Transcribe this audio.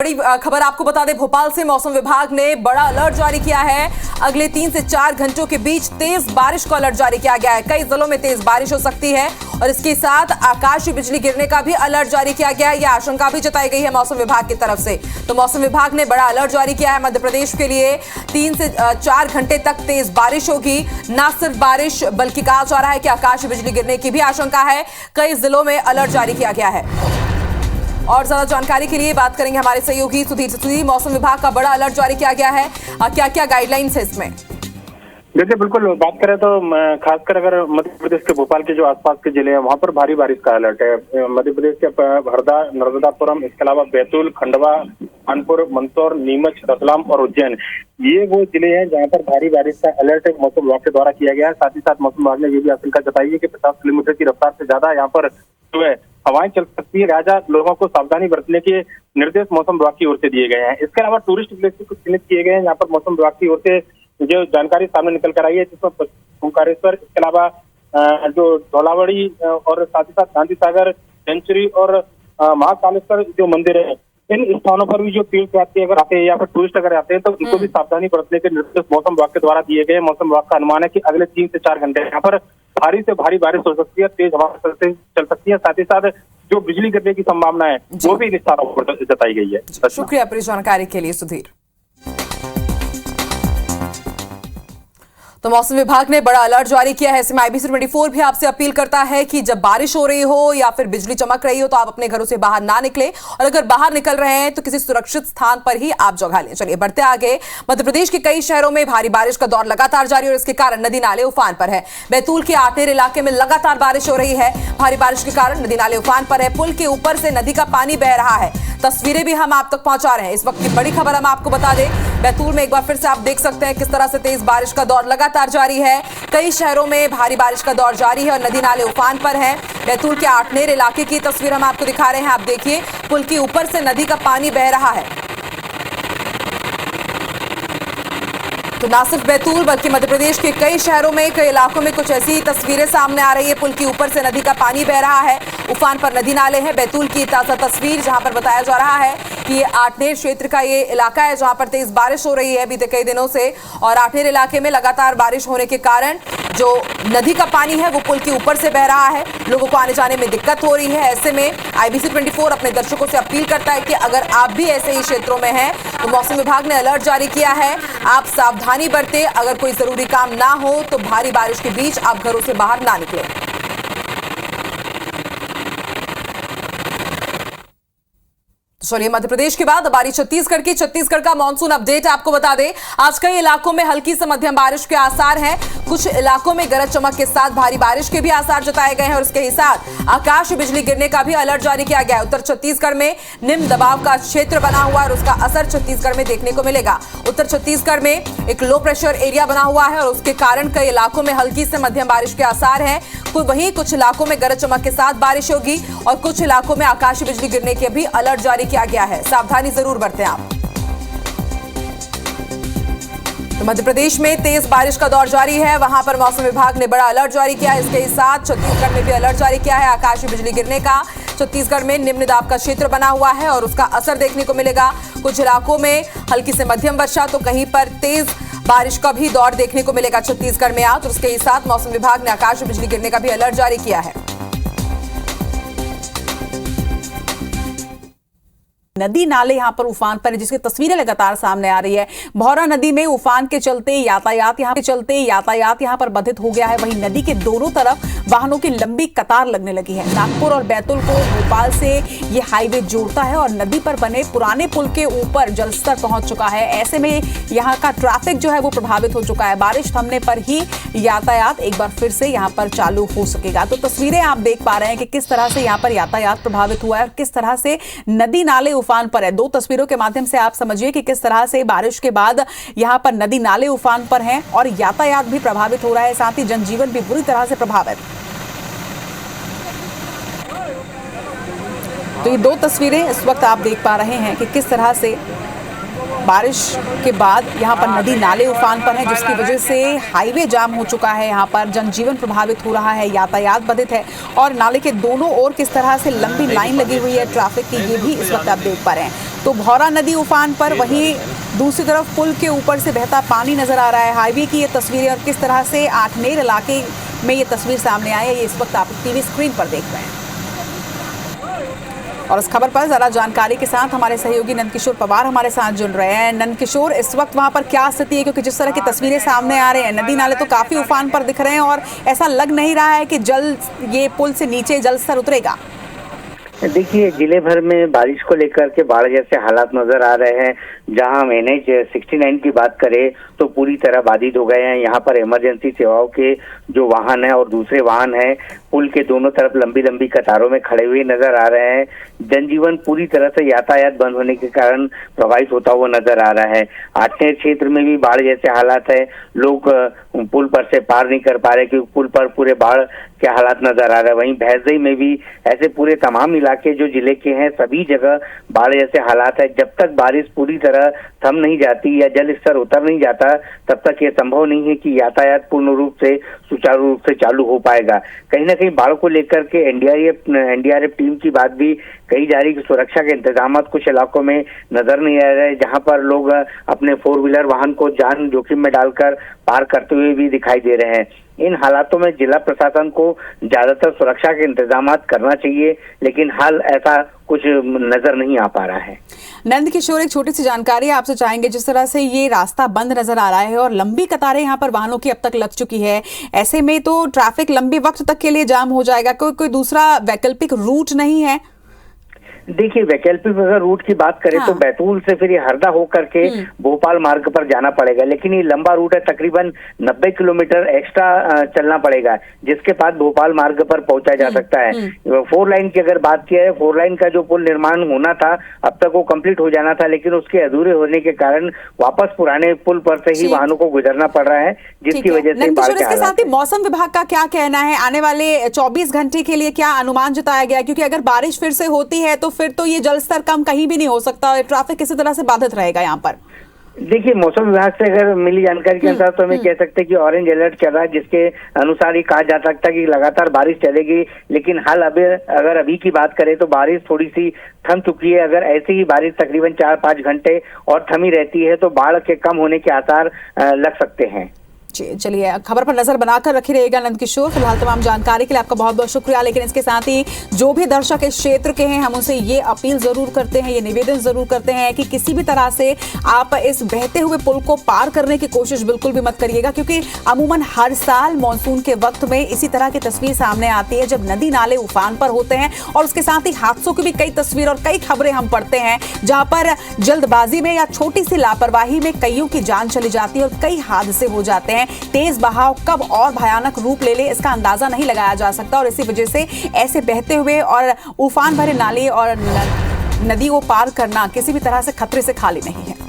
बड़ी खबर आपको बता दें, भोपाल से मौसम विभाग ने बड़ा अलर्ट जारी किया है। अगले 3 से 4 घंटों के बीच तेज बारिश का अलर्ट जारी किया गया है। कई जिलों में तेज बारिश हो सकती है और इसके साथ आकाशीय बिजली गिरने का भी अलर्ट जारी किया गया है। यह आशंका भी जताई गई है मौसम विभाग की तरफ से। तो मौसम विभाग ने बड़ा अलर्ट जारी किया है। मध्य प्रदेश के लिए 3 से 4 घंटे तक तेज बारिश होगी। न सिर्फ बारिश बल्कि कहा जा रहा है कि आकाशीय बिजली गिरने की भी आशंका है। कई जिलों में अलर्ट जारी किया गया है। और ज्यादा जानकारी के लिए बात करेंगे हमारे सहयोगी सुधीर से। सुधीर, मौसम विभाग का बड़ा अलर्ट जारी किया गया है, क्या क्या गाइडलाइंस है इसमें? देखिए, बिल्कुल बात करें तो खासकर अगर मध्य प्रदेश के भोपाल के जो आसपास के जिले हैं वहां पर भारी बारिश का अलर्ट है। मध्य प्रदेश के हरदा, नर्मदापुरम, इसके अलावा बैतूल, खंडवा, कानपुर, मंदसौर, नीमच, रतलाम और उज्जैन, ये वो जिले हैं जहां पर भारी बारिश का अलर्ट मौसम विभाग के द्वारा किया गया है। साथ ही साथ मौसम विभाग ने ये भी आशंका जताई है कि 50 किलोमीटर की रफ्तार से ज्यादा यहाँ पर जो है हवाएं चल सकती है। लिहाजा लोगों को सावधानी बरतने के निर्देश मौसम विभाग की ओर से दिए गए हैं। इसके अलावा टूरिस्ट प्लेस भी कुछ चिन्हित किए गए हैं। यहाँ पर मौसम विभाग की ओर से जो जानकारी सामने निकल कर आई है, जिसमें ओंकारेश्वर, इसके अलावा जो धौलावड़ी और साथ ही साथ गांधी सागर, सेंचुरी और महाकालेश्वर जो मंदिर है, इन स्थानों पर भी जो तीर्थ यात्री अगर आते हैं या फिर टूरिस्ट अगर आते हैं तो उनको भी सावधानी बरतने के निर्देश मौसम विभाग के द्वारा दिए गए। मौसम विभाग का अनुमान है कि अगले 3 से 4 घंटे यहाँ पर भारी से भारी बारिश हो सकती है, तेज हवा चल सकती है। साथ ही साथ जो बिजली गिरने की संभावना है वो भी इन स्थानों पर जताई गई है। शुक्रिया पूरी जानकारी के लिए सुधीर। तो मौसम विभाग ने बड़ा अलर्ट जारी किया है। ऐसे में IBC 24 भी आपसे अपील करता है कि जब बारिश हो रही हो या फिर बिजली चमक रही हो तो आप अपने घरों से बाहर ना निकले, और अगर बाहर निकल रहे हैं तो किसी सुरक्षित स्थान पर ही आप जगह लें। चलिए बढ़ते आगे। मध्य प्रदेश के कई शहरों में भारी बारिश का दौर लगातार जारी है और इसके कारण नदी नाले उफान पर है। बैतूल के आठनेर इलाके में लगातार बारिश हो रही है। भारी बारिश के कारण नदी नाले उफान पर है। पुल के ऊपर से नदी का पानी बह रहा है। तस्वीरें भी हम आप तक पहुंचा रहे हैं। इस वक्त की बड़ी खबर हम आपको बता दें, बैतूल में एक बार फिर से आप देख सकते हैं किस तरह से तेज बारिश का दौर लगातार जारी है। कई शहरों में भारी बारिश का दौर जारी है और नदी नाले उफान पर हैं। बैतूल के आठनेर इलाके की तस्वीर हम आपको दिखा रहे हैं। आप देखिए, पुल के ऊपर से नदी का पानी बह रहा है। तो न सिर्फ बैतूल बल्कि मध्य प्रदेश के कई शहरों में, कई इलाकों में कुछ ऐसी तस्वीरें सामने आ रही है। पुल के ऊपर से नदी का पानी बह रहा है, उफान पर नदी नाले हैं। बैतूल की ताजा तस्वीर जहां पर बताया जा रहा है कि ये आठनेर क्षेत्र का ये इलाका है जहां पर तेज बारिश हो रही है बीते कई दिनों से, और आठनेर इलाके में लगातार बारिश होने के कारण जो नदी का पानी है वो पुल के ऊपर से बह रहा है। लोगों को आने जाने में दिक्कत हो रही है। ऐसे में IBC 24 अपने दर्शकों से अपील करता है कि अगर आप भी ऐसे ही क्षेत्रों में हैं तो मौसम विभाग ने अलर्ट जारी किया है, आप सावधानी बरतें। अगर कोई जरूरी काम ना हो तो भारी बारिश के बीच आप घरों से बाहर ना निकलें। चलिए मध्य प्रदेश के बाद अब बारी छत्तीसगढ़ की। छत्तीसगढ़ का मानसून अपडेट आपको बता दें, आज कई इलाकों में हल्की से मध्यम बारिश के आसार हैं। कुछ इलाकों में गरज चमक के साथ भारी बारिश के भी आसार जताए गए हैं और इसके साथ आकाश बिजली गिरने का भी अलर्ट जारी किया गया है। उत्तर छत्तीसगढ़ में निम्न दबाव का क्षेत्र बना हुआ है और उसका असर छत्तीसगढ़ में देखने को मिलेगा। उत्तर छत्तीसगढ़ में एक लो प्रेशर एरिया बना हुआ है और उसके कारण कई इलाकों में हल्की से मध्यम बारिश के आसार हैं। वहीं कुछ इलाकों में गरज चमक के साथ बारिश होगी और कुछ इलाकों में आकाशीय बिजली गिरने के भी अलर्ट जारी किया गया है। सावधानी जरूर बरतें आप। तो मध्य प्रदेश में तेज बारिश का दौर जारी है, वहां पर मौसम विभाग ने बड़ा अलर्ट जारी किया है। इसके साथ छत्तीसगढ़ में भी अलर्ट जारी किया है आकाशीय बिजली गिरने का। छत्तीसगढ़ में निम्न दाब का क्षेत्र बना हुआ है और उसका असर देखने को मिलेगा। कुछ इलाकों में हल्की से मध्यम वर्षा तो कहीं पर तेज बारिश का भी दौर देखने को मिलेगा छत्तीसगढ़ में आज। और उसके साथ मौसम विभाग ने आकाशीय बिजली गिरने का भी अलर्ट जारी किया है। नदी नाले यहां पर उफान पर है, जिसकी तस्वीरें लगातार सामने आ रही है। भौरा नदी में उफान के चलते यातायात यहां पर बाधित हो गया है। वहीं नदी के दोनों तरफ वाहनों की लंबी कतार लगने लगी है। नागपुर और बैतूल को भोपाल से ये हाईवे जोड़ता है और नदी पर बने पुराने पुल के ऊपर जलस्तर पहुंच चुका है। ऐसे में यहां का ट्रैफिक जो है वो प्रभावित हो चुका है। बारिश थमने पर ही यातायात एक बार फिर से यहां पर चालू हो सकेगा। तो तस्वीरें आप देख पा रहे हैं कि किस तरह से यहां पर यातायात प्रभावित हुआ है और किस तरह से नदी नाले उफान पर है। 2 तस्वीरों के माध्यम से आप समझिए कि किस तरह से बारिश के बाद यहां पर नदी नाले उफान पर हैं और यातायात भी प्रभावित हो रहा है, साथ ही जनजीवन भी बुरी तरह से प्रभावित। तो ये 2 तस्वीरें इस वक्त आप देख पा रहे हैं कि किस तरह से बारिश के बाद यहाँ पर नदी नाले उफान पर हैं, जिसकी वजह से हाईवे जाम हो चुका है। यहाँ पर जनजीवन प्रभावित हो रहा है, यातायात बाधित है और नाले के दोनों ओर किस तरह से लंबी लाइन लगी हुई है ट्रैफिक की, ये भी इस वक्त आप देख पा रहे हैं। तो भौरा नदी उफान पर, वहीं दूसरी तरफ पुल के ऊपर से बहता पानी नजर आ रहा है। हाईवे की ये तस्वीरें और किस तरह से आठनेर इलाके में ये तस्वीर सामने आई है, ये इस वक्त आप टीवी स्क्रीन पर देख रहे हैं। और इस खबर पर जरा जानकारी के साथ हमारे सहयोगी नंदकिशोर पवार हमारे साथ जुड़ रहे हैं। नंदकिशोर, इस वक्त वहां पर क्या स्थिति है, क्योंकि जिस तरह की तस्वीरें सामने आ रही हैं, नदी नाले तो काफी उफान पर दिख रहे हैं और ऐसा लग नहीं रहा है कि जल्द ये पुल से नीचे जल स्तर उतरेगा। देखिए, जिले भर में बारिश को लेकर के बाढ़ जैसे हालात नजर आ रहे हैं। जहां हम NH 69 की बात करें तो पूरी तरह बाधित हो गए हैं। यहाँ पर इमरजेंसी सेवाओं के जो वाहन है और दूसरे वाहन है, पुल के दोनों तरफ लंबी लंबी कतारों में खड़े हुए नजर आ रहे हैं। जनजीवन पूरी तरह से यातायात बंद होने के कारण प्रभावित होता हुआ नजर आ रहा है। आठनेर क्षेत्र में भी बाढ़ जैसे हालात है। लोग पुल पर से पार नहीं कर पा रहे क्योंकि पुल पर पूरे बाढ़ के हालात नजर आ रहे हैं। वहीं भैंसदेई में भी ऐसे पूरे तमाम इलाके जो जिले के हैं, सभी जगह बाढ़ जैसे हालात है। जब तक बारिश पूरी तरह थम नहीं जाती या जल स्तर उतर नहीं जाता, तब तक ये संभव नहीं है कि यातायात पूर्ण रूप से सुचारू रूप से चालू हो पाएगा। कहीं ना कहीं बाढ़ को लेकर के एनडीआरएफ टीम की बात भी कही जा रही कि सुरक्षा के इंतजाम कुछ इलाकों में नजर नहीं आ रहे, जहां पर लोग अपने 4 व्हीलर वाहन को जान जोखिम में डालकर पार करते हुए भी दिखाई दे रहे हैं। इन हालातों में जिला प्रशासन को ज्यादातर सुरक्षा के इंतजाम करना चाहिए, लेकिन हाल ऐसा कुछ नजर नहीं आ पा रहा है। नंदकिशोर, एक छोटी सी जानकारी आपसे चाहेंगे। जिस तरह से ये रास्ता बंद नजर आ रहा है और लंबी कतारें यहाँ पर वाहनों की अब तक लग चुकी है, ऐसे में तो ट्रैफिक लंबे वक्त तक के लिए जाम हो जाएगा। कोई दूसरा वैकल्पिक रूट नहीं है? देखिए, वैकल्पिक अगर रूट की बात करें तो बैतूल से फिर ये हरदा होकर के भोपाल मार्ग पर जाना पड़ेगा, लेकिन ये लंबा रूट है, तकरीबन 90 किलोमीटर एक्स्ट्रा चलना पड़ेगा, जिसके बाद भोपाल मार्ग पर पहुंचा जा सकता है। 4 लाइन की अगर बात की है, 4 लाइन का जो पुल निर्माण होना था अब तक वो कंप्लीट हो जाना था, लेकिन उसके अधूरे होने के कारण वापस पुराने पुल पर से ही वाहनों को गुजरना पड़ रहा है, जिसकी वजह से इसके साथ ही मौसम विभाग का क्या कहना है? आने वाले 24 घंटे के लिए क्या अनुमान जताया गया? क्योंकि अगर बारिश फिर से होती है तो फिर तो ये जल स्तर कम कहीं भी नहीं हो सकता और ट्रैफिक किसी तरह से बाधित रहेगा यहाँ पर। देखिए, मौसम विभाग से अगर मिली जानकारी के अनुसार तो हमें कह सकते हैं कि ऑरेंज अलर्ट चल रहा है, जिसके अनुसार ये कहा जा सकता है कि लगातार बारिश चलेगी। लेकिन हाल अगर अभी की बात करें तो बारिश थोड़ी सी थम चुकी है। अगर ऐसी ही बारिश तकरीबन 4-5 घंटे और थमी रहती है तो बाढ़ के कम होने के आसार लग सकते हैं। चलिए, खबर पर नजर बनाकर रखे रहेगा नंदकिशोर। फिलहाल तमाम जानकारी के लिए आपका बहुत बहुत शुक्रिया। लेकिन इसके साथ ही जो भी दर्शक इस क्षेत्र के हैं, हम उनसे ये अपील जरूर करते हैं, ये निवेदन जरूर करते हैं कि किसी भी तरह से आप इस बहते हुए पुल को पार करने की कोशिश बिल्कुल भी मत करिएगा, क्योंकि अमूमन हर साल मानसून के वक्त में इसी तरह की तस्वीर सामने आती है जब नदी नाले उफान पर होते हैं। और उसके साथ ही हादसों की भी कई तस्वीर और कई खबरें हम पढ़ते हैं जहां पर जल्दबाजी में या छोटी सी लापरवाही में कईयों की जान चली जाती है और कई हादसे हो जाते हैं। तेज बहाव कब और भयानक रूप ले ले इसका अंदाजा नहीं लगाया जा सकता और इसी वजह से ऐसे बहते हुए और उफान भरे नाले और नदी को पार करना किसी भी तरह से खतरे से खाली नहीं है।